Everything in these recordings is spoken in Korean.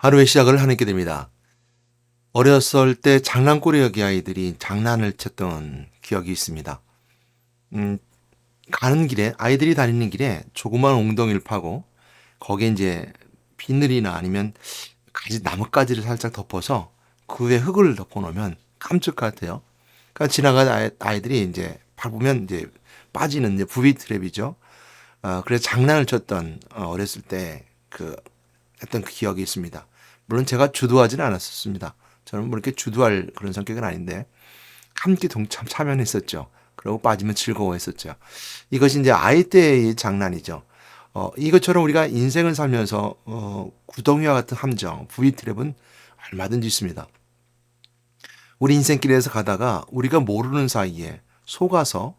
하루의 시작을 하게 됩니다. 어렸을 때 장난꾸러기 여기 아이들이 장난을 쳤던 기억이 있습니다. 음, 가는 길에, 아이들이 다니는 길에 조그만 웅덩이를 파고, 거기에 이제 비늘이나 아니면 나뭇가지를 살짝 덮어서 그 위에 흙을 덮어 놓으면 깜짝 같아요. 그러니까 지나가는 아이들이 이제 밟으면 이제 빠지는 이제 부비 트랩이죠. 그래서 장난을 쳤던 어렸을 때 했던 그 기억이 있습니다. 물론 제가 주도하지는 않았었습니다. 저는 뭐 이렇게 주도할 그런 성격은 아닌데 함께 참여했었죠. 그리고 빠지면 즐거워했었죠. 이것이 이제 아이 때의 장난이죠. 이것처럼 우리가 인생을 살면서 구덩이와 같은 함정, 부비트랩은 얼마든지 있습니다. 우리 인생길에서 가다가 우리가 모르는 사이에 속아서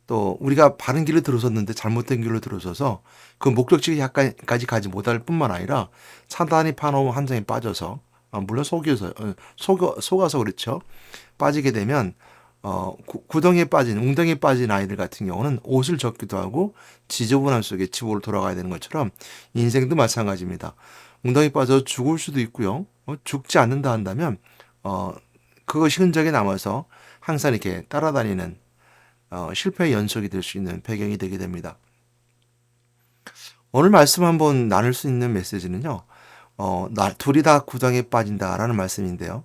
또 우리가 바른 길을 들어섰는데 잘못된 길로 들어서서 그 목적지에 약간까지 가지 못할 뿐만 아니라 사단이 파놓은 함정에 빠져서 물론 속아서 그렇죠. 빠지게 되면 구덩이에 빠진 웅덩이에 빠진 아이들 같은 경우는 옷을 젖기도 하고 지저분함 속에 집으로 돌아가야 되는 것처럼 인생도 마찬가지입니다. 웅덩이에 빠져 죽을 수도 있고요. 죽지 않는다 한다면 그것이 흔적에 남아서 항상 이렇게 따라다니는 실패의 연속이 될 수 있는 배경이 되게 됩니다. 오늘 말씀 한번 나눌 수 있는 메시지는요. 둘이 다 구덩이에 빠진다라는 말씀인데요.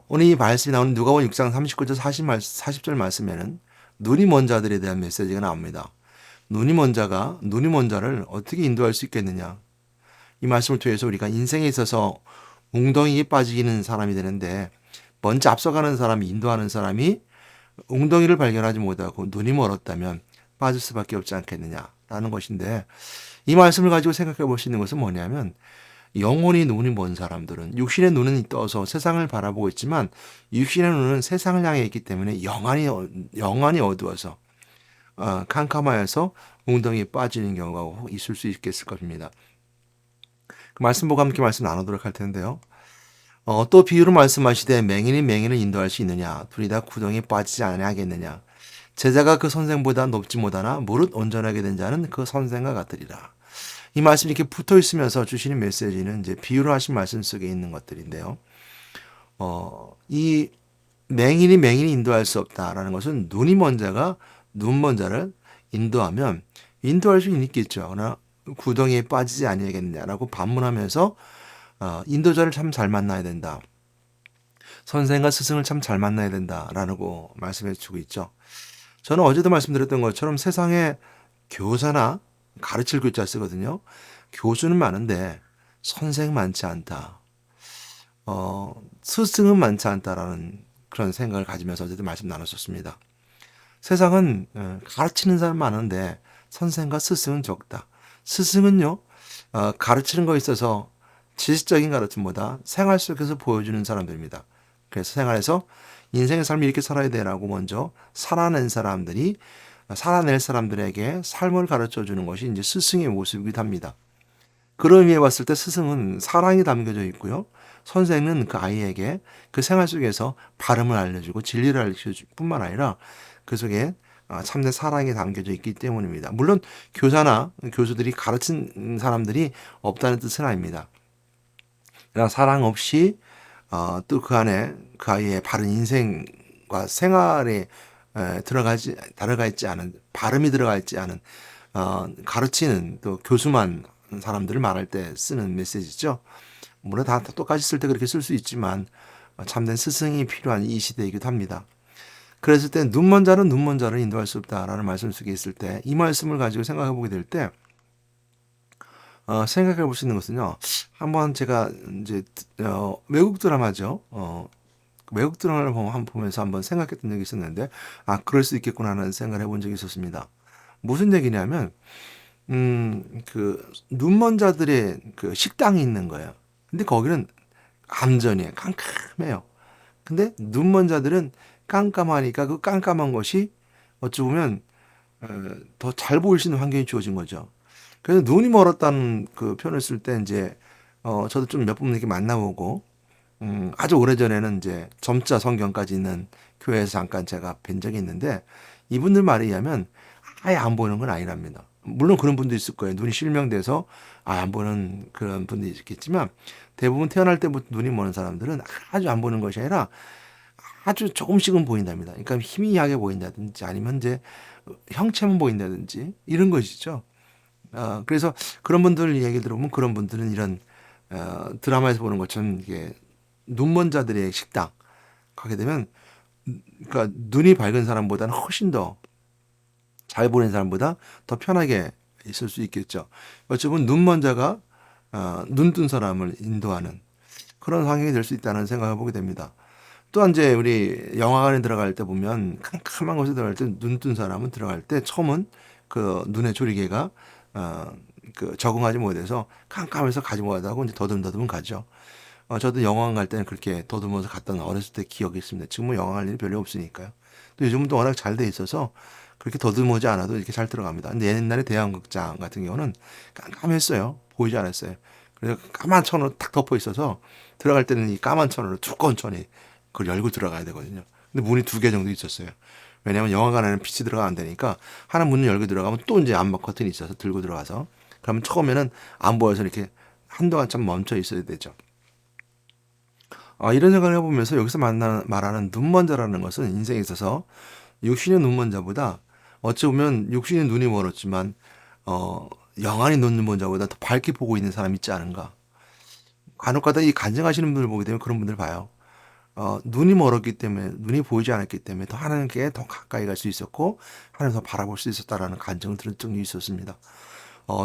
오늘 이 말씀이 나오는 누가복음 6장 39절 40절 말씀에는 눈이 먼 자들에 대한 메시지가 나옵니다. 눈이 먼 자를 어떻게 인도할 수 있겠느냐. 이 말씀을 통해서 우리가 인생에 있어서 웅덩이에 빠지는 사람이 되는데 먼저 앞서가는 사람이 인도하는 사람이 웅덩이를 발견하지 못하고 눈이 멀었다면 빠질 수밖에 없지 않겠느냐라는 것인데 이 말씀을 가지고 생각해 볼 수 있는 것은 뭐냐면 영혼이 눈이 먼 사람들은 육신의 눈은 떠서 세상을 바라보고 있지만 육신의 눈은 세상을 향해 있기 때문에 영안이 어두워서 캄캄하여서 웅덩이에 빠지는 경우가 있을 수 있겠을 것입니다. 그 말씀 보고 함께 말씀 나누도록 할 텐데요. 또 비유로 말씀하시되 맹인이 맹인을 인도할 수 있느냐 둘이 다 구덩이에 빠지지 아니하겠느냐 제자가 그 선생보다 높지 못하나 무릇 온전하게 된 자는 그 선생과 같으리라. 이 말씀이 이렇게 붙어 있으면서 주시는 메시지는 이제 비유로 하신 말씀 속에 있는 것들인데요. 이 맹인이 인도할 수 없다라는 것은 눈 먼 자를 인도하면 인도할 수 있겠죠. 그러나 구덩이에 빠지지 아니하겠느냐라고 반문하면서 인도자를 참 잘 만나야 된다. 선생과 스승을 참 잘 만나야 된다라고 말씀해 주고 있죠. 저는 어제도 말씀드렸던 것처럼 세상에 교사나 가르칠 교자 쓰거든요. 교수는 많은데 선생 많지 않다. 스승은 많지 않다라는 그런 생각을 가지면서 어제도 말씀 나눴었습니다. 세상은 가르치는 사람 많은데 선생과 스승은 적다. 스승은요, 가르치는 거에 있어서 지식적인 가르침보다 생활 속에서 보여주는 사람들입니다. 그래서 생활에서 인생의 삶을 이렇게 살아야 되라고 먼저 살아낼 사람들에게 삶을 가르쳐 주는 것이 이제 스승의 모습이기도 합니다. 그런 의미에 봤을 때 스승은 사랑이 담겨져 있고요. 선생은 그 아이에게 그 생활 속에서 발음을 알려주고 진리를 알려줄 뿐만 아니라 그 속에 참된 사랑이 담겨져 있기 때문입니다. 물론 교사나 교수들이 가르친 사람들이 없다는 뜻은 아닙니다. 그러나 사랑 없이 또 그 안에 그 아이의 바른 인생과 생활에 들어가 있지 않은 발음이 들어가 있지 않은 가르치는 또 교수만 사람들을 말할 때 쓰는 메시지죠. 물론 다 똑같이 쓸 때 그렇게 쓸 수 있지만 참된 스승이 필요한 이 시대이기도 합니다. 그랬을 때 눈 먼 자를 인도할 수 없다라는 말씀 속에 있을 때 이 말씀을 가지고 생각해 보게 될 때 생각해 볼 수 있는 것은요. 한번 제가 이제 외국 드라마죠. 외국 드라마를 보면서 한번 생각했던 적이 있었는데 그럴 수 있겠구나 하는 생각을 해본 적이 있었습니다. 무슨 얘기냐면 그 눈먼 자들의 그 식당이 있는 거예요. 근데 거기는 암전이에요. 깜깜해요. 근데 눈먼 자들은 깜깜하니까 그 깜깜한 것이 어찌 보면 더 잘 보일 수 있는 환경이 주어진 거죠. 그래서 눈이 멀었다는 그 표현을 쓸 때 이제 저도 좀 몇 분 이렇게 만나보고 아주 오래전에는 이제 점자 성경까지 있는 교회에서 잠깐 제가 뵌 적이 있는데 이분들 말에 의하면 아예 안 보이는 건 아니랍니다. 물론 그런 분도 있을 거예요. 눈이 실명돼서 안 보는 그런 분도 있겠지만 대부분 태어날 때부터 눈이 먼 사람들은 아주 안 보는 것이 아니라 아주 조금씩은 보인답니다. 그러니까 희미하게 보인다든지 아니면 이제 형체만 보인다든지 이런 것이죠. 그래서 그런 분들 얘기 들어보면 그런 분들은 이런 드라마에서 보는 것처럼 이게 눈먼 자들의 식당 가게 되면 그러니까 눈이 밝은 사람보다는 훨씬 더 잘 보는 사람보다 더 편하게 있을 수 있겠죠. 어쩌면 눈먼 자가 눈뜬 사람을 인도하는 그런 상황이 될 수 있다는 생각을 보게 됩니다. 또한 이제 우리 영화관에 들어갈 때 보면 캄캄한 곳에 들어갈 때 눈뜬 사람은 들어갈 때 처음은 그 눈의 조리개가 그 적응하지 못해서 깜깜해서 가지 못하고 이제 더듬더듬 가죠. 저도 영화관 갈 때는 그렇게 더듬어서 갔던 어렸을 때 기억이 있습니다. 지금은 영화관 갈 일이 별로 없으니까요. 또 요즘은 또 워낙 잘 돼 있어서 그렇게 더듬어지 않아도 이렇게 잘 들어갑니다. 근데 옛날에 대형극장 같은 경우는 깜깜했어요. 보이지 않았어요. 그래서 까만 천으로 탁 덮어 있어서 들어갈 때는 이 까만 천으로 두꺼운 천이 그걸 열고 들어가야 되거든요. 근데 문이 두 개 정도 있었어요. 왜냐하면 영화관에는 빛이 들어가면 안 되니까 하나 문을 열고 들어가면 또 이제 암막 커튼이 있어서 들고 들어가서 그러면 처음에는 안 보여서 이렇게 한동안 좀 멈춰 있어야 되죠. 이런 생각을 해보면서 여기서 말하는 눈먼자라는 것은 인생에 있어서 육신의 눈먼자보다 어찌 보면 육신의 눈이 멀었지만 영안의 눈먼자보다 더 밝게 보고 있는 사람이 있지 않은가. 간혹가다 이 간증하시는 분들 보게 되면 그런 분들 봐요. 눈이 멀었기 때문에 눈이 보이지 않았기 때문에 더 하나님께 더 가까이 갈 수 있었고 하나님 더 바라볼 수 있었다라는 간증을 들은 적이 있었습니다.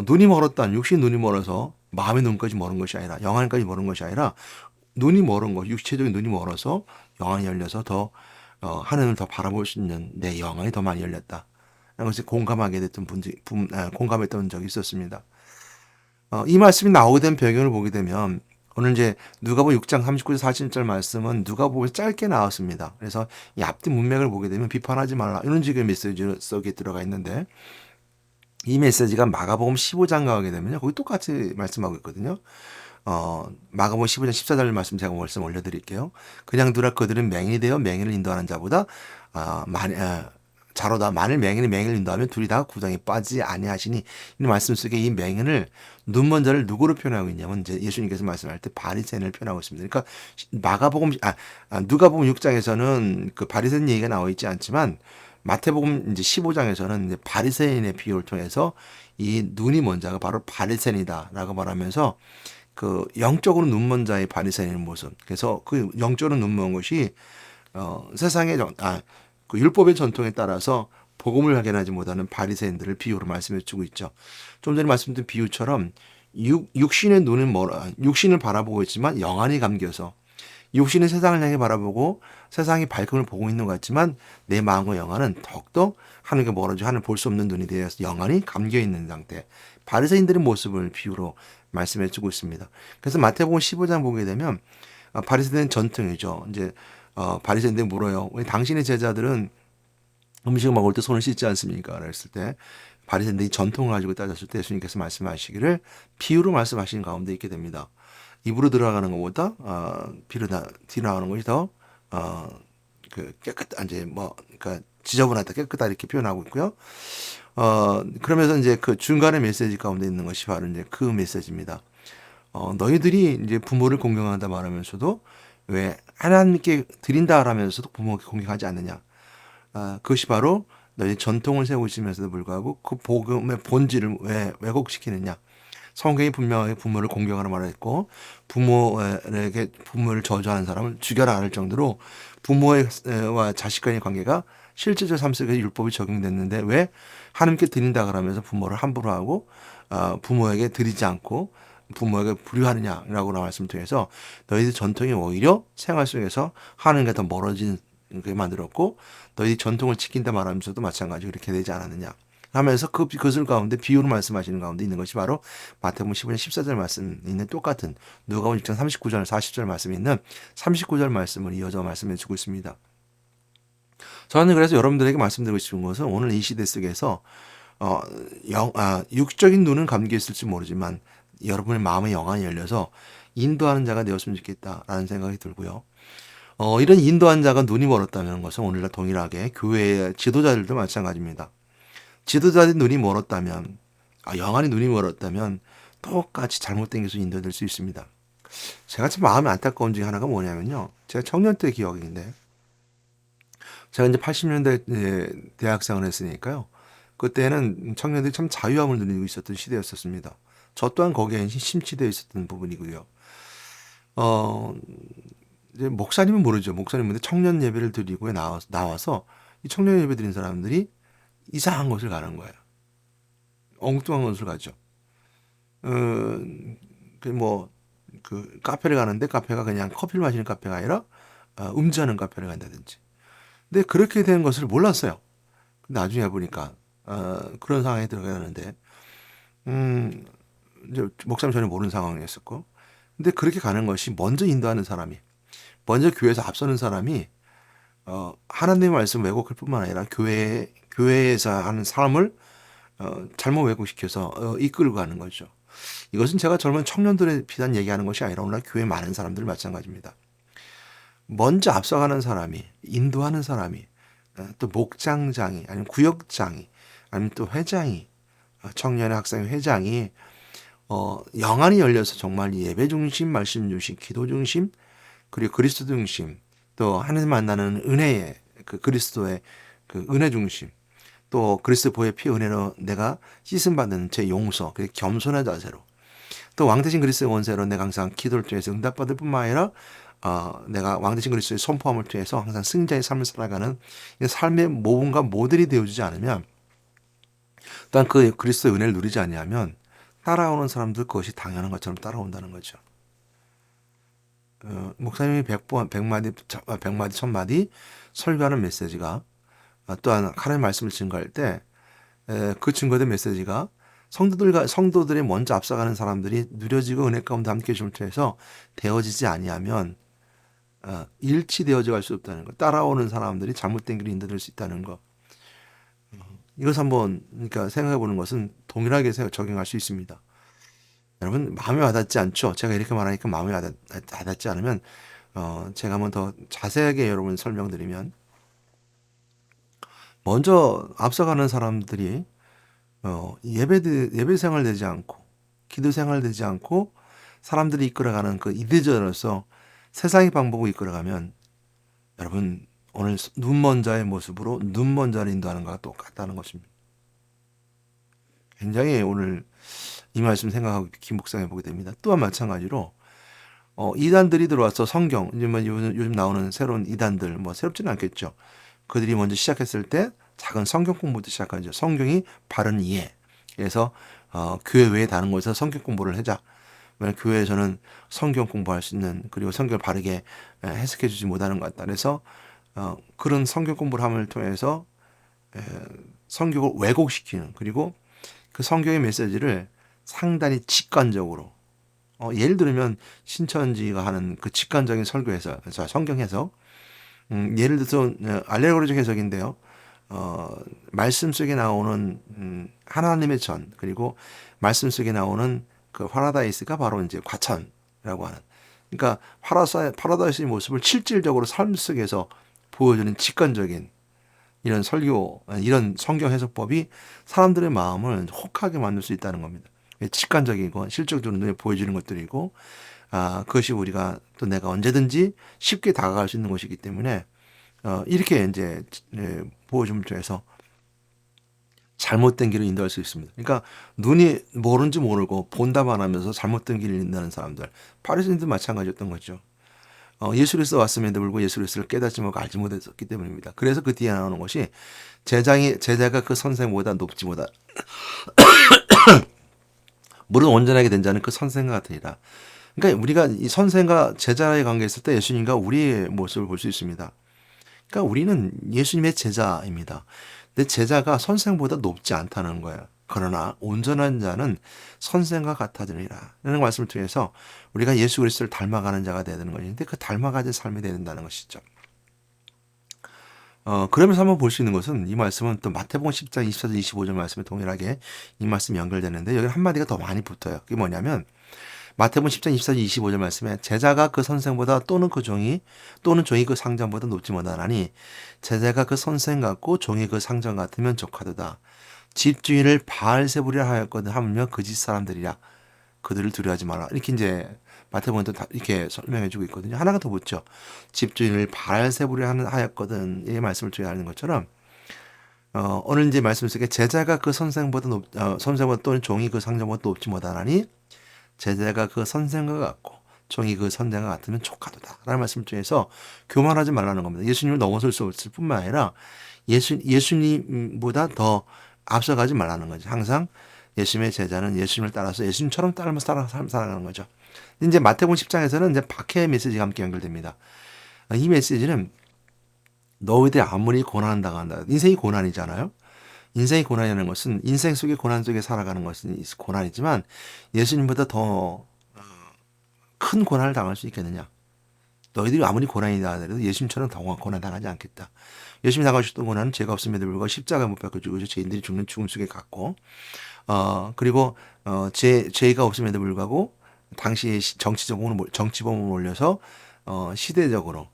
눈이 멀었다는 육신 눈이 멀어서 마음의 눈까지 멀은 것이 아니라 영안까지 멀은 것이 아니라 눈이 멀은 것 육체적인 눈이 멀어서 영안이 열려서 더 하나님을 더 바라볼 수 있는 내 영안이 더 많이 열렸다. 라는 것을 공감하게 됐던 공감했던 적이 있었습니다. 이 말씀이 나오게 된 배경을 보게 되면 오늘 이제 누가복음 6장 39절 40절 말씀은 누가복음에서 짧게 나왔습니다. 그래서 이 앞뒤 문맥을 보게 되면 비판하지 말라 이런 식의 메시지 속에 들어가 있는데 이 메시지가 마가복음 15장 가게 되면요 거기 똑같이 말씀하고 있거든요. 마가복음 15장 14절 말씀 제가 말씀 올려드릴게요. 그냥 두라 그들은 맹인이 되어 맹인을 인도하는 자보다 자로다 만일 맹인이 맹인을 인도하면 둘이 다 구덩이에 빠지지 아니하시니 이 말씀 속에 이 맹인을 눈먼 자를 누구로 표현하고 있냐면 이제 예수님께서 말씀할 때 바리새인을 표현하고 있습니다. 그러니까 누가복음 6장에서는 그 바리새인 얘기가 나와 있지 않지만 마태복음 이제 15장에서는 이제 바리새인의 비유를 통해서 이 눈이 먼 자가 바로 바리새인이다라고 말하면서 그 영적으로 눈먼 자의 바리새인의 모습. 그래서 그 영적으로 눈먼 것이 세상의 그 율법의 전통에 따라서 복음을 확인하지 못하는 바리새인들을 비유로 말씀해 주고 있죠. 좀 전에 말씀드린 비유처럼 육신의 눈은 육신을 바라보고 있지만 영안이 감겨서 육신은 세상을 향해 바라보고 세상의 밝음을 보고 있는 것 같지만 내 마음과 영안은 더욱더 하늘과 멀어져 하늘 볼 수 없는 눈이 되어서 영안이 감겨 있는 상태. 바리새인들의 모습을 비유로 말씀해 주고 있습니다. 그래서 마태복음 15장 보게 되면 바리새인은 전통이죠. 이제 바리새인들이 물어요. 왜 당신의 제자들은 음식을 먹을 때 손을 씻지 않습니까? 그랬을 때 바리새인들이 전통을 가지고 따졌을 때 예수님께서 말씀하시기를 비유로 말씀하시는 가운데 있게 됩니다. 입으로 들어가는 것보다 뒤로 나가는 것이 더 이제 그러니까 지저분하다 깨끗하다 이렇게 표현하고 있고요. 그러면서 이제 그 중간에 메시지 가운데 있는 것이 바로 이제 그 메시지입니다. 너희들이 이제 부모를 공경한다 말하면서도 왜 하나님께 드린다 하면서도 부모에게 공경하지 않느냐. 그것이 바로 너희 전통을 세우고 있으면서도 불구하고 그 복음의 본질을 왜 왜곡시키느냐. 성경이 분명하게 부모를 공경하라 말했고 부모에게 부모를 저주하는 사람을 죽여라 할 정도로 부모와 자식 간의 관계가 실제적 삶 속에 율법이 적용됐는데 왜 하나님께 드린다 그러면서 부모를 함부로 하고 부모에게 드리지 않고 부모에게 불효하느냐라고 말씀 통해서 너희들 전통이 오히려 생활 속에서 하나님과 더 멀어진 게 만들었고 너희 전통을 지킨다 말하면서도 마찬가지로 그렇게 되지 않았느냐 하면서 그것을 가운데 비유로 말씀하시는 가운데 있는 것이 바로 마태복음 15장 14절 말씀 있는 똑같은 누가복음 6장 39절 40절 말씀이 있는 39절 말씀을 이어져 말씀해 주고 있습니다. 저는 그래서 여러분들에게 말씀드리고 싶은 것은 오늘 이 시대 속에서 육적인 눈은 감겨 있을지 모르지만 여러분의 마음의 영안이 열려서 인도하는 자가 되었으면 좋겠다라는 생각이 들고요. 이런 인도한 자가 눈이 멀었다는 것은 오늘날 동일하게 교회의 지도자들도 마찬가지입니다. 지도자들이 눈이 멀었다면 영안이 눈이 멀었다면 똑같이 잘못된 것으로 인도될 수 있습니다. 제가 참 마음이 안타까운 중에 하나가 뭐냐면요. 제가 청년 때 기억인데, 제가 이제 80년대 대학생을 했으니까요. 그때는 청년들이 참 자유함을 누리고 있었던 시대였었습니다. 저 또한 거기에 심취되어 있었던 부분이고요. 어, 이제 목사님은 모르죠. 목사님은 청년 예배를 드리고 나와서 이 청년 예배 드린 사람들이 이상한 곳을 가는 거예요. 엉뚱한 곳을 가죠. 어, 그 카페를 가는데 카페가 그냥 커피를 마시는 카페가 아니라 음주하는 카페를 간다든지. 근데 그렇게 된 것을 몰랐어요. 나중에 보니까 그런 상황에 들어가는데 음, 이제 목사님 전혀 모르는 상황이었었고, 근데 그렇게 가는 것이 먼저 인도하는 사람이, 먼저 교회에서 앞서는 사람이 하나님의 말씀 왜곡할 뿐만 아니라 교회에서 하는 삶을 잘못 왜곡시켜서 이끌고 가는 거죠. 이것은 제가 젊은 청년들에 비단 얘기하는 것이 아니라 오늘 교회 많은 사람들 마찬가지입니다. 먼저 앞서가는 사람이, 인도하는 사람이, 또 목장장이, 아니면 구역장이, 아니면 또 회장이, 청년의 학생회 회장이 영안이 열려서 정말 예배 중심, 말씀 중심, 기도 중심, 그리고 그리스도 중심, 또 하나님 만나는 은혜의 그 그리스도의 그 은혜 중심, 또 그리스도 보혈 피 은혜로 내가 씻음 받는 제 용서, 그 겸손한 자세로, 또 왕대신 그리스도의 원세로 내가 항상 기도를 통해서 응답받을 뿐만 아니라 내가 왕대신 그리스도의 선포함을 통해서 항상 승자의 삶을 살아가는 삶의 모범과 모델이 되어주지 않으면, 또한 그 그리스도의 은혜를 누리지 않냐면 따라오는 사람들 그것이 당연한 것처럼 따라온다는 거죠. 목사님이 100마디, 1000마디 설교하는 메시지가 또한 하나님의 말씀을 증거할 때 그 증거된 메시지가 성도들이 먼저 앞서가는 사람들이 누려지고 은혜 가운데 함께 해줌을 통해서 되어지지 아니하면 일치되어져 갈 수 없다는 것, 따라오는 사람들이 잘못된 길을 인도될 수 있다는 것, 이것을 한번 그러니까 생각해 보는 것은 동일하게 적용할 수 있습니다. 여러분 마음에 와닿지 않죠? 제가 이렇게 말하니까 마음에 와닿지 않으면 제가 한번 더 자세하게 여러분 설명드리면, 먼저 앞서가는 사람들이 예배 생활 되지 않고 기도 생활 되지 않고 사람들이 이끌어가는 그 이대저로서 세상의 방법을 이끌어가면, 여러분 오늘 눈먼 자의 모습으로 눈먼 자를 인도하는 것과 똑같다는 것입니다. 굉장히 오늘 이 말씀 생각하고 묵상해 보게 됩니다. 또한 마찬가지로 이단들이 들어와서 성경, 요즘 나오는 새로운 이단들, 뭐 새롭지는 않겠죠. 그들이 먼저 시작했을 때 작은 성경 공부부터 시작하죠. 성경이 바른 이해. 그래서 교회 외에 다른 곳에서 성경 공부를 하자. 왜냐하면 교회에서는 성경 공부할 수 있는, 그리고 성경을 바르게 해석해 주지 못하는 것 같다. 그래서 그런 성경 공부를 함을 통해서 성경을 왜곡시키는, 그리고 그 성경의 메시지를 상당히 직관적으로, 예를 들면 신천지가 하는 그 직관적인 설교에서 성경 해석, 예를 들어서 알레고리적 해석인데요. 말씀 속에 나오는 하나님의 전, 그리고 말씀 속에 나오는 그 파라다이스가 바로 이제 과천이라고 하는, 그러니까 파라다이스의 모습을 실질적으로 삶 속에서 보여주는 직관적인 이런 설교, 이런 성경 해석법이 사람들의 마음을 혹하게 만들 수 있다는 겁니다. 직관적이고 실질적으로 눈에 보여지는 것들이고, 그것이 우리가 또 내가 언제든지 쉽게 다가갈 수 있는 것이기 때문에 이렇게 이제 보여줌을 통해서 잘못된 길을 인도할 수 있습니다. 그러니까 눈이 모르는지 모르고 본다만 하면서 잘못된 길을 인도하는 사람들, 바리새인도 마찬가지였던 거죠. 예수 그리스도 왔음에도 불구하고 예수 그리스도를 깨닫지 못하고 알지 못했기 때문입니다. 그래서 그 뒤에 나오는 것이 제자가 그 선생보다 높지 못하. 무릇 온전하게 된 자는 그 선생과 같으니라. 그러니까 우리가 이 선생과 제자의 관계에 있을 때 예수님과 우리의 모습을 볼 수 있습니다. 그러니까 우리는 예수님의 제자입니다. 근데 제자가 선생보다 높지 않다는 거예요. 그러나 온전한 자는 선생과 같아지리라 라는 말씀을 통해서 우리가 예수 그리스도를 닮아가는 자가 되야 되는 것인데, 그 닮아가는 삶이 된다는 것이죠. 그러면서 한번 볼 수 있는 것은, 이 말씀은 또 마태복음 10장 24절 25절 말씀에 동일하게 이 말씀이 연결되는데, 여기 한마디가 더 많이 붙어요. 그게 뭐냐면 마태복음 10장 24절 25절 말씀에 제자가 그 선생보다 또는 종이 그 상전보다 높지 못하나니 제자가 그 선생 같고 종이 그 상전 같으면 족하도다. 집주인을 바알세불이라 하였거든 하물며 그 집 사람들이라 그들을 두려워하지 마라. 이렇게 이제 마태복음도 다 이렇게 설명해주고 있거든요. 하나가 더 붙죠. 집주인을 바알세불이라 하였거든 이 말씀을 주의하는 것처럼 오늘 이제 말씀 속에 제자가 그 선생보다 또는 종이 그 상전보다 높지 못하나니 제자가 그 선생과 같고 종이 그 선생과 같으면 족하도다 라는 말씀 중에서 교만하지 말라는 겁니다. 예수님을 넘어설 수 없을 뿐만 아니라 예수님보다 더 앞서가지 말라는 거죠. 항상 예수님의 제자는 예수님을 따라서 예수님처럼 따르면서 살아가는 거죠. 이제 마태복음 10장에서는 이제 박해의 메시지가 함께 연결됩니다. 이 메시지는 너희들이 아무리 고난 당한다. 인생이 고난이잖아요. 인생이 고난이라는 것은 인생 속에 고난 속에 살아가는 것은 고난이지만 예수님보다 더 큰 고난을 당할 수 있겠느냐. 너희들이 아무리 고난이다 하더라도 예수님처럼 더 고난 당하지 않겠다. 예수님이 당하셨던 고난은 죄가 없음에도 불구하고 십자가에 못 박혀 죽으셔 죄인들이 죽는 죽음 속에 갔고 그리고 죄가 없음에도 불구하고 당시에 정치범을 올려서 시대적으로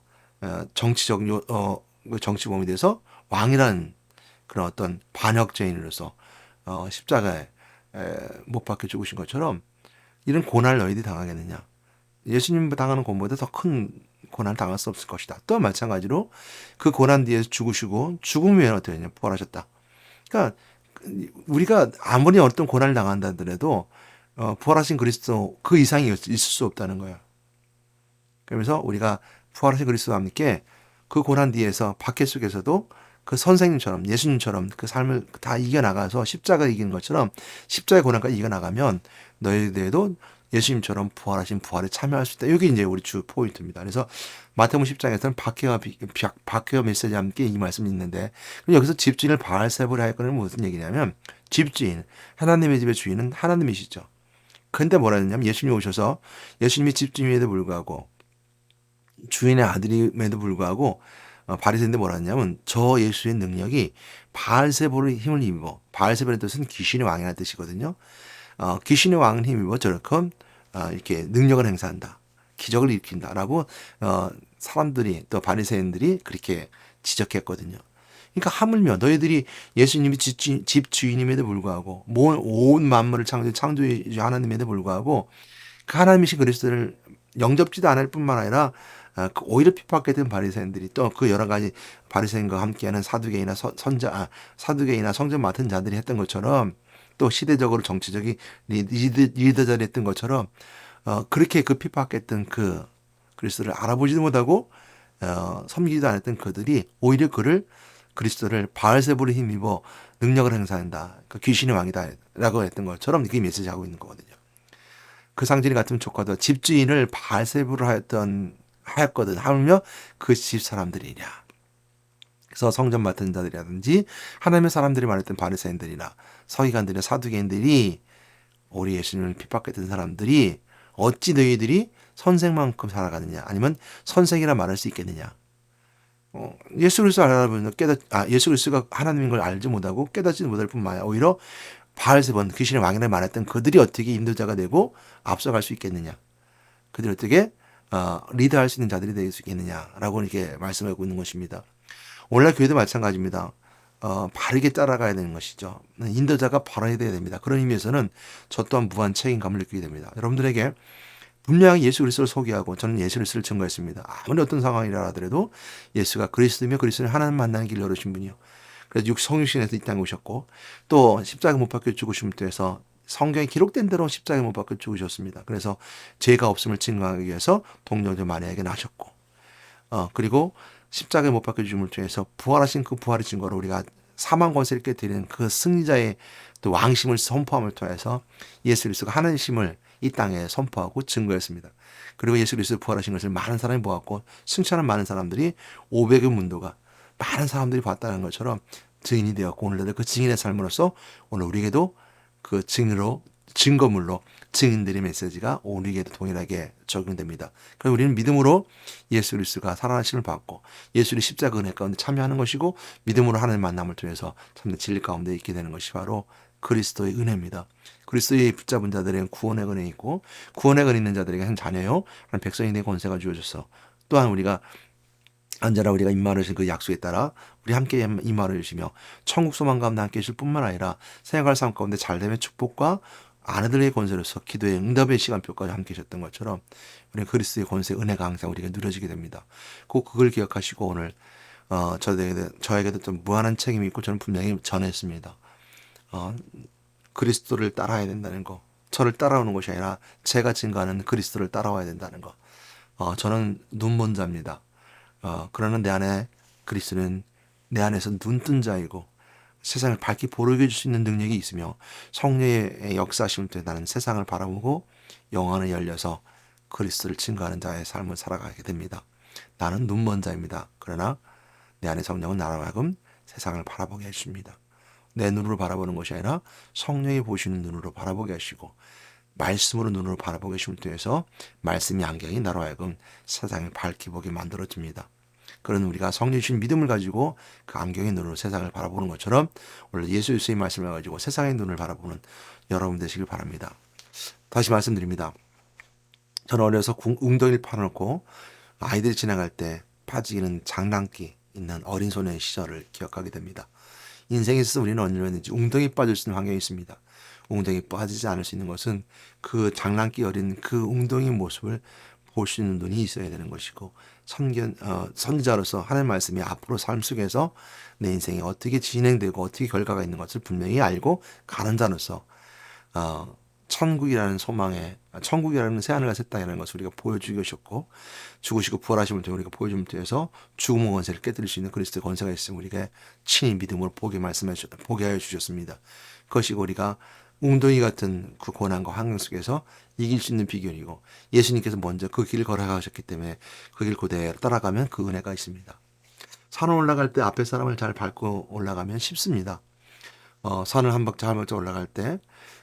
정치범이 돼서 왕이라는 그런 어떤 반역죄인으로서 십자가에 못 박혀 죽으신 것처럼 이런 고난을 너희들이 당하겠느냐. 예수님 당하는 고난보다 더 큰 고난을 당할 수 없을 것이다. 또한 마찬가지로 그 고난 뒤에 죽으시고 죽음 후에 어떻게 되냐 부활하셨다. 그러니까 우리가 아무리 어떤 고난을 당한다 하더라도 부활하신 그리스도 그 이상이 있을 수 없다는 거예요. 그러면서 우리가 부활하신 그리스도와 함께 그 고난 뒤에서 박해 속에서도 그 선생님처럼 예수님처럼 그 삶을 다 이겨나가서 십자가 이기는 것처럼 십자가의 고난까지 이겨나가면 너희들도 예수님처럼 부활하신 부활에 참여할 수 있다. 이게 이제 우리 주 포인트입니다. 그래서 마태복음 10장에서는 박해와 메시지와 함께 이 말씀이 있는데 여기서 집주인을 바알세불 하였거는 무슨 얘기냐면 집주인, 하나님의 집의 주인은 하나님이시죠. 근데 뭐라 했냐면 예수님이 오셔서 예수님이 집주인임에도 불구하고 주인의 아들임에도 불구하고 바리새인들 뭐라 했냐면 저 예수의 능력이 바알세불의 힘을 입어 바알세불의 뜻은 귀신의 왕이라는 뜻이거든요. 귀신의 왕을 힘입어 저렇게 이렇게 능력을 행사한다. 기적을 일으킨다라고 사람들이 또 바리새인들이 그렇게 지적했거든요. 그러니까 하물며 너희들이 예수님이 집 주인임에도 불구하고 온 만물을 창조해 하나님에도 불구하고 그 하나님이신 그리스도를 영접지도 않을 뿐만 아니라 오히려 핍박했던 바리새인들이 또 그 여러 가지 바리새인과 함께하는 사두개인이나 성전 맡은 자들이 했던 것처럼 또 시대적으로 정치적인 리더자리 했던 것처럼 그렇게 그 핍박했던 그 그리스도를 알아보지도 못하고 섬기지도 않았던 그들이 오히려 그리스도를 바알세불에 힘입어 능력을 행사한다. 그 귀신의 왕이다라고 했던 것처럼 이렇게 메시지하고 있는 거거든요. 그 상징이 같으면 좋거든. 집주인을 바알세불을 하였거든 하며 그 집 사람들이냐. 그래서 성전 맡은 자들이라든지 하나님의 사람들이 말했던 바리새인들이나 서기관들이나 사두개인들이 우리 예수님을 핍박했던 사람들이 어찌 너희들이 선생만큼 살아가느냐 아니면 선생이라 말할 수 있겠느냐. 예수 그리스도 알아보면 예수 그리스도가 하나님인 걸 알지 못하고 깨닫지 못할 뿐만 아니라 오히려 바알세본 귀신의 왕이라 말했던 그들이 어떻게 인도자가 되고 앞서갈 수 있겠느냐. 그들이 어떻게 리드할 수 있는 자들이 될 수 있겠느냐라고 이렇게 말씀하고 있는 것입니다. 오늘날 교회도 마찬가지입니다. 바르게 따라가야 되는 것이죠. 인도자가 바라야 됩니다. 그런 의미에서는 저 또한 무한 책임감을 느끼게 됩니다. 여러분들에게 분명히 예수 그리스도를 소개하고 저는 예수 그리스도를 증거했습니다. 아무리 어떤 상황이라 하더라도 예수가 그리스도이며 그리스도는 하나님 만나는 길을 열으신 분이요. 그래서 성육신에서 이 땅에 오셨고 또 십자가 못 박혀 죽으심을 통해서 성경에 기록된 대로 십자가에 못 박혀 죽으셨습니다. 그래서 죄가 없음을 증거하기 위해서 동정자 마리아에게 나셨고 그리고 십자가에 못 박혀 죽음을 통해서 부활하신 그 부활의 증거로 우리가 사망 권세를 깨뜨리는 그 승리자의 또 왕심을 선포함을 통해서 예수 그리스도가 하나님심을 이 땅에 선포하고 증거했습니다. 그리고 예수 그리스도 부활하신 것을 많은 사람이 보았고 승천한 많은 사람들이 500의 문도가 많은 사람들이 봤다는 것처럼 증인이 되었고 오늘날 그 증인의 삶으로서 오늘 우리에게도 그 증거물로 증인들의 메시지가 우리에게도 동일하게 적용됩니다. 그래서 우리는 믿음으로 예수 그리스도가 살아나심을 받고 예수의 십자가 은혜 가운데 참여하는 것이고 믿음으로 하나님 만남을 통해서 참된 진리 가운데 있게 되는 것이 바로 그리스도의 은혜입니다. 그리스도의 붙잡은 자들에게는 구원의 은혜 있고 구원의 은혜 있는 자들에게 한 자녀요 한 백성이 된 권세가 주어져서 또한 우리가 언제나 우리가 임마누신 그 약속에 따라 우리 함께 임마누 주시며 천국 소망 가운데 함께 해줄 뿐만 아니라 생활 삶 가운데 잘됨의 축복과 아내들의 권세로서 기도의 응답의 시간표까지 함께 하셨던 것처럼 우리 그리스도의 권세 은혜가 항상 우리가 누려지게 됩니다. 꼭 그걸 기억하시고 오늘 저에게도 좀 무한한 책임이 있고 저는 분명히 전했습니다. 그리스도를 따라야 된다는 거. 저를 따라오는 것이 아니라 제가 증거하는 그리스도를 따라와야 된다는 거. 저는 눈먼 자입니다. 그러나 내 안에 그리스도는 내 안에서 눈뜬 자이고 세상을 밝게 보게 해줄 수 있는 능력이 있으며 성령의 역사하심을 통해 나는 세상을 바라보고 영안을 열려서 그리스도를 증거하는 자의 삶을 살아가게 됩니다. 나는 눈먼 자입니다. 그러나 내 안에 성령은 나로 하여금 세상을 바라보게 해줍니다. 내 눈으로 바라보는 것이 아니라 성령이 보시는 눈으로 바라보게 하시고 말씀으로 눈으로 바라보게 하심을 통해서 말씀의 안경이 나로 하여금 세상을 밝게 보게 만들어집니다. 그런 우리가 성령 주신 믿음을 가지고 그 안경의 눈으로 세상을 바라보는 것처럼 원래 예수 그리스도의 말씀을 가지고 세상의 눈을 바라보는 여러분 되시길 바랍니다. 다시 말씀드립니다. 저는 어려서 웅덩이를 파놓고 아이들이 지나갈 때 빠지는 장난기 있는 어린 소년의 시절을 기억하게 됩니다. 인생에 있어서 우리는 언제든지 웅덩이 빠질 수 있는 환경이 있습니다. 웅덩이 빠지지 않을 수 있는 것은 그 장난기 어린 그 웅덩이 모습을 볼 수 있는 눈이 있어야 되는 것이고 선지자로서 하나님의 말씀이 앞으로 삶 속에서 내 인생이 어떻게 진행되고 어떻게 결과가 있는 것을 분명히 알고 가는 자로서 천국이라는 소망에 천국이라는 새하늘과 새 땅이라는 것을 우리가 보여주셨고 죽으시고 부활하심을 통해 우리가 보여줌을 통해서 죽음의 권세를 깨뜨릴 수 있는 그리스도의 권세가 있으면 우리가 친히 믿음으로 보게 하여 주셨습니다. 그것이 우리가 웅덩이 같은 그 고난과 환경 속에서 이길 수 있는 비결이고 예수님께서 먼저 그 길을 걸어가셨기 때문에 그 길 그대로 따라가면 그 은혜가 있습니다. 산을 올라갈 때 앞에 사람을 잘 밟고 올라가면 쉽습니다. 산을 한 박자 올라갈 때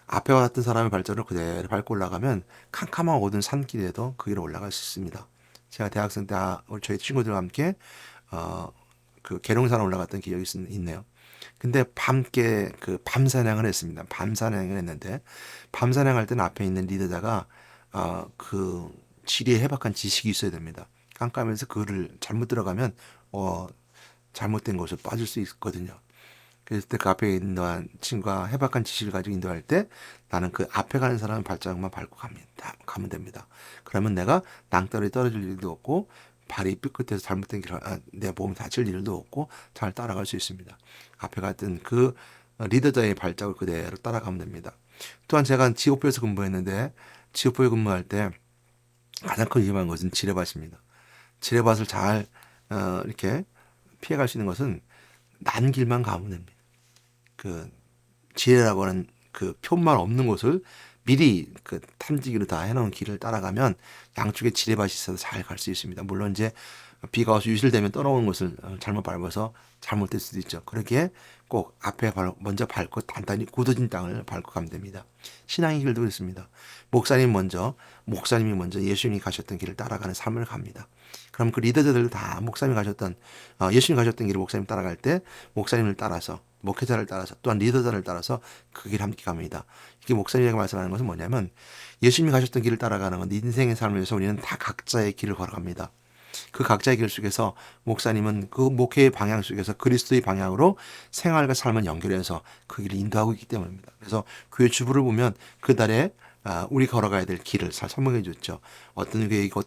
앞에 왔던 사람의 발자를 그대로 밟고 올라가면 캄캄한 어두운 산길에도 그 길을 올라갈 수 있습니다. 제가 대학생 때 저희 친구들과 함께 그 계룡산 올라갔던 기억이 있네요. 근데 밤께 그 밤사냥을 했습니다. 밤사냥을 했는데 밤사냥할 때는 앞에 있는 리더자가 그 지리에 해박한 지식이 있어야 됩니다. 깜깜해서 그를 잘못 들어가면 잘못된 곳을 빠질 수 있거든요. 그래서 그 앞에 있는 친구가 해박한 지식을 가지고 인도할 때 나는 그 앞에 가는 사람의 발자국만 밟고 가면 됩니다. 그러면 내가 낭떠러지 떨어질 일도 없고 발이 삐끗해서 잘못된 길을 내 몸이 다칠 일도 없고 잘 따라갈 수 있습니다. 앞에 갔던 그 리더자의 발자국을 그대로 따라가면 됩니다. 또한 제가 지옥부에서 근무했는데 지옥부에 근무할 때 가장 큰 위험한 것은 지뢰밭입니다. 지뢰밭을 잘 이렇게 피해갈 수 있는 것은 난 길만 가면 됩니다. 그 지뢰라고 하는 그 표만 없는 곳을 미리 그 탐지기로 다 해놓은 길을 따라가면 양쪽에 지뢰밭이 있어서 잘 갈 수 있습니다. 물론 이제 비가 와서 유실되면 떠나오는 것을 잘못 밟아서 잘못될 수도 있죠. 그렇게 꼭 앞에 먼저 밟고 단단히 굳어진 땅을 밟고 가면 됩니다. 신앙의 길도 그렇습니다. 목사님이 먼저 예수님이 가셨던 길을 따라가는 삶을 갑니다. 그럼 그 리더들도 다 목사님이 가셨던 예수님이 가셨던 길을 목사님 따라갈 때 목사님을 따라서 목회자를 따라서 또한 리더자를 따라서 그 길 함께 갑니다. 이게 목사님이 말씀하는 것은 뭐냐면 예수님이 가셨던 길을 따라가는 건 인생의 삶을 위해서 우리는 다 각자의 길을 걸어갑니다. 그 각자의 길 속에서 목사님은 그 목회의 방향 속에서 그리스도의 방향으로 생활과 삶을 연결해서 그 길을 인도하고 있기 때문입니다. 그래서 교회 주부를 보면 그달에 우리 걸어가야 될 길을 잘 설명해 줬죠. 어떤 계획이고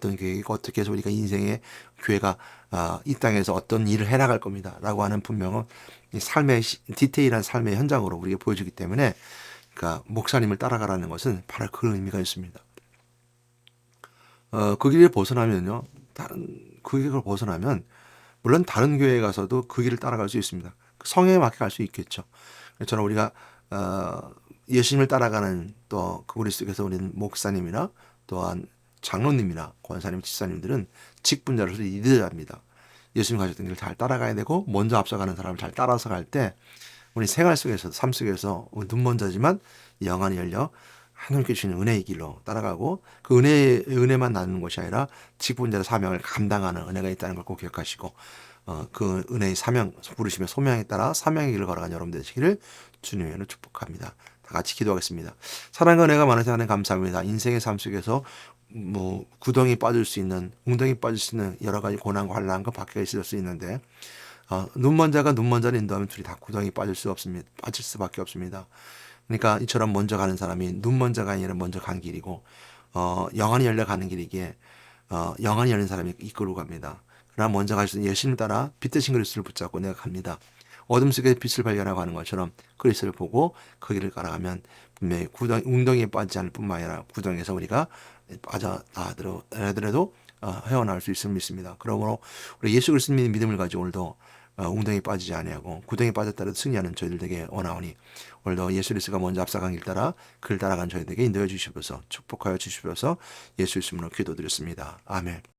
어떻게 해서 우리가 인생의 교회가 이 땅에서 어떤 일을 해나갈 겁니다. 라고 하는 분명한 삶의 디테일한 삶의 현장으로 우리가 보여주기 때문에 그러니까 목사님을 따라가라는 것은 바로 그런 의미가 있습니다. 그 길을 벗어나면요. 그 길을 벗어나면 물론 다른 교회에 가서도 그 길을 따라갈 수 있습니다. 성향에 맞게 갈 수 있겠죠. 저는 우리가 예수님을 따라가는 또 그리스도께서 우리는 목사님이나 또한 장로님이나 권사님, 집사님들은 직분자로서 리더자입니다. 예수님 가셨던 길을 잘 따라가야 되고 먼저 앞서가는 사람을 잘 따라서 갈 때 우리 생활 속에서 삶 속에서 눈먼 자지만 영안이 열려 하나님께 주시는 은혜의 길로 따라가고 그 은혜만 나누는 것이 아니라 직분자의 사명을 감당하는 은혜가 있다는 걸 꼭 기억하시고 그 은혜의 사명 부르시며 소명에 따라 사명의 길을 걸어간 여러분 되시기를 주님으로 축복합니다. 다 같이 기도하겠습니다. 사랑과 은혜가 많으신 하나님 감사합니다. 인생의 삶 속에서 뭐 구덩이 빠질 수 있는, 웅덩이 빠질 수 있는 여러 가지 고난과 환난과 박해가 있을 수 있는데, 눈먼 자가 눈먼 자를 인도하면 둘이 다 구덩이 빠질 수 없습니다. 빠질 수밖에 없습니다. 그러니까 이처럼 먼저 가는 사람이 눈먼 자가 아니라 먼저 간 길이고, 영안이 열려 가는 길이기에 영안이 열린 사람이 이끌고 갑니다. 그러나 먼저 갈 수 있는 예수님 따라 빛 대신 그리스도를 붙잡고 내가 갑니다. 어둠 속에 빛을 발견하고 하는 것처럼 그리스도를 보고 그 길을 따라가면 분명히 웅덩이에 빠지지 않을 뿐만 아니라 구덩이에서 우리가 빠져나더라도 헤어나올 수 있음을 믿습니다. 그러므로 우리 예수 그리스도 믿는 믿음을 가지고 오늘도 웅덩이에 빠지지 아니하고 구덩이에 빠졌다라도 승리하는 저희들 되게 원하오니, 오늘도 예수 그리스도가 먼저 앞서간 길 따라 그를 따라간 저희들에게 인도해 주시옵소서, 축복하여 주시옵소서. 예수 이름으로 기도드렸습니다. 아멘.